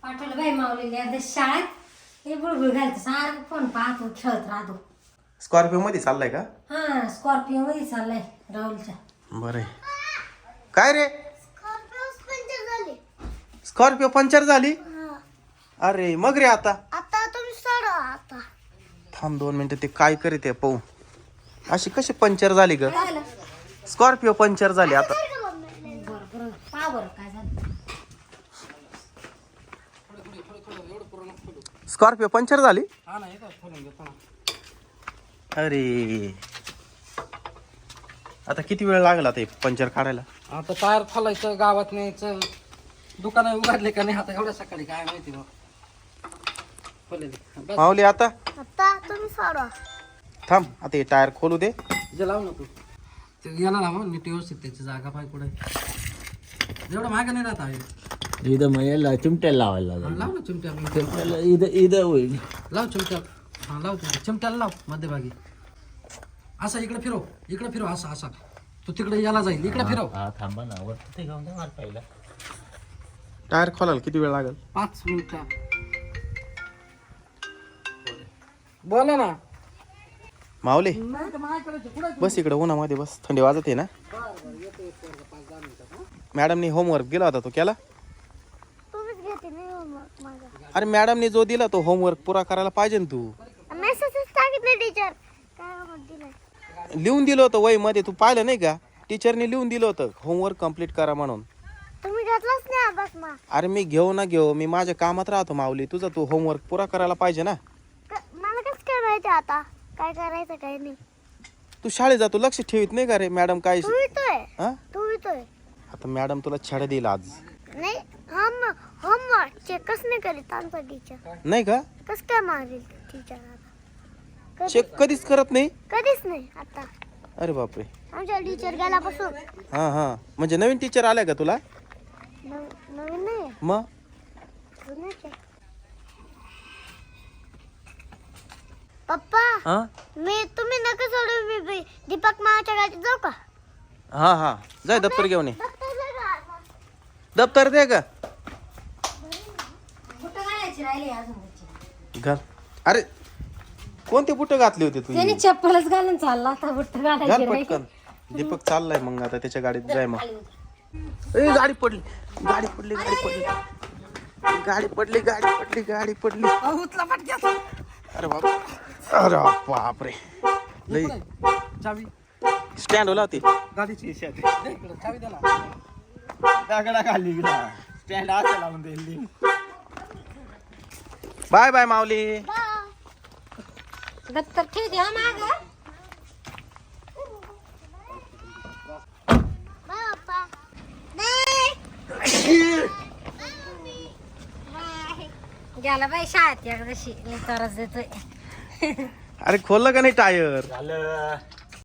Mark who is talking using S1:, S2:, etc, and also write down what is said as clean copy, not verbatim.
S1: पाठवलं बाई माऊलीला एकदा शाळेत हे बुळबुळ घालतो सारखं फोन पाहतो खेळत राहतो.
S2: स्कॉर्पिओ मध्ये चाललाय का?
S1: हा स्कॉर्पिओ मध्ये चाललाय राहुलच्या.
S2: बरं काय रे स्कॉर्पिओ पंक्चर झाली? अरे मग रे आता
S3: तुम्ही सोडा आता.
S2: थांब 2 मिनिटं. ते काय करीत आहे पाहू. अशी कशी पंक्चर झाली ग?
S1: काय झालं?
S2: स्कॉर्पिओ पंक्चर झाली आता.
S1: बरं बरं पहा बरं काय झालं.
S2: स्कॉर्पिओ पंक्चर झाली? अरे आता किती वेळ लागला ते पंक्चर काढायला?
S4: आता टायर खोलायचं, गावात न्यायचं, दुकान उघडले का नाही आता एवढ्या सकाळी काय माहिती बा. खोलले
S2: माऊली आता
S3: आता तुम्ही सोडा.
S2: थांब. आता हे टायर खोलू दे.
S4: जे लावू नको ते गेला ना मग नीट व्यवस्थित त्याची जागा पाय कुठे एवढं मागं नाही राहत आहे.
S5: इथं मग याला चिमट्याला लावायला लागेल.
S4: लाव ना चिमट्या
S5: चिमट्याला इथं होईल.
S4: लाव चिमट्या. हा लाव चिमट्याला लाव मध्यभागी. असा इकडे फिरव असा असा तो तिकडे याला जाईल. इकडे फिरव.
S5: हा थांबा ना वर ते घेऊन जा मला पहिला.
S2: टायर खोलायला किती वेळ लागेल?
S4: 5 मिनिटं. बोला ना.
S2: माऊली बस इकडे उन्हामध्ये बस. थंडी वाजत आहे ना? मॅडमनी होमवर्क दिला होता तो केला?
S3: तुम्हीच घेते नाही होमवर्क माझा.
S2: अरे मॅडमनी जो दिला तो होमवर्क पुरा करायला पाहिजे ना तू.
S3: मेसेजच टाकितले टीचर. काय होमवर्क दिलाय?
S2: लिहून दिलं होतं वही मध्ये. तू पाहिलं नाही का? टीचरनी लिहून दिलं होतं होमवर्क कम्प्लीट करा म्हणून.
S3: तुम्ही घेतलाच नाही अभ्यास मग.
S2: अरे मी घेऊ ना घेऊ, मी माझ्या कामात राहतो माऊली. तुझा तू होमवर्क पुरा करायला पाहिजे ना.
S3: मला कसं काय माहिती आता काय करायचं काय नाही.
S2: तू शाळेत जातो लक्ष ठेवीत नाही का रे? मॅडम काय
S3: तू येतोय.
S2: हा?
S3: तू येतोय.
S2: आता मॅडम तुला छड देईल आज.
S3: नाही होमवर्क चेकच नाही करीत आमचा टीचर.
S2: नाही का?
S3: कसं काय मारेल टीचर आता?
S2: चेक कधीच करत नाही?
S3: कधीच नाही आता.
S2: अरे बापरे.
S3: आमच्या टीचर गेल्यापासून.
S2: हा म्हणजे नवीन टीचर आलाय का तुला?
S3: नवीन नाही
S2: मग
S3: जुनाच आहे. पप्पा
S2: हा
S3: तुम्ही नका सोडू. मी दीपक मामाच्या गाडीत जाऊ का?
S2: हा जाय दप्तर घेऊन ये.
S3: दप्तर दे का?
S2: दप्तर दे का?
S1: कुठं घालायची राहिली अजून त्याची?
S2: घाल. अरे कोणते बुट घातले होते तू?
S1: त्याने चप्पलच घालून चालला आता बुट्ट
S2: घाल
S1: घालायची राहिली.
S2: पटकन. दीपक चाललाय मग आता त्याच्या गाडीत जाय मग. ए गाडी पडली.
S4: उचला पटक्यात.
S2: अरे बापरे. लई
S4: चावी
S2: स्टँड होला होती.
S4: गाडीची चावी द्या ना.
S5: दगडा खाली स्टँड असं लावून देईल.
S2: बाय बाय माऊली.
S1: दप्तर ठेव द्या माग.
S3: बाय पप्पा.
S1: गेला बाई शाळेत एकदाशी तरच देतोय.
S2: अरे खोललं का नाही टायर?
S5: झालं.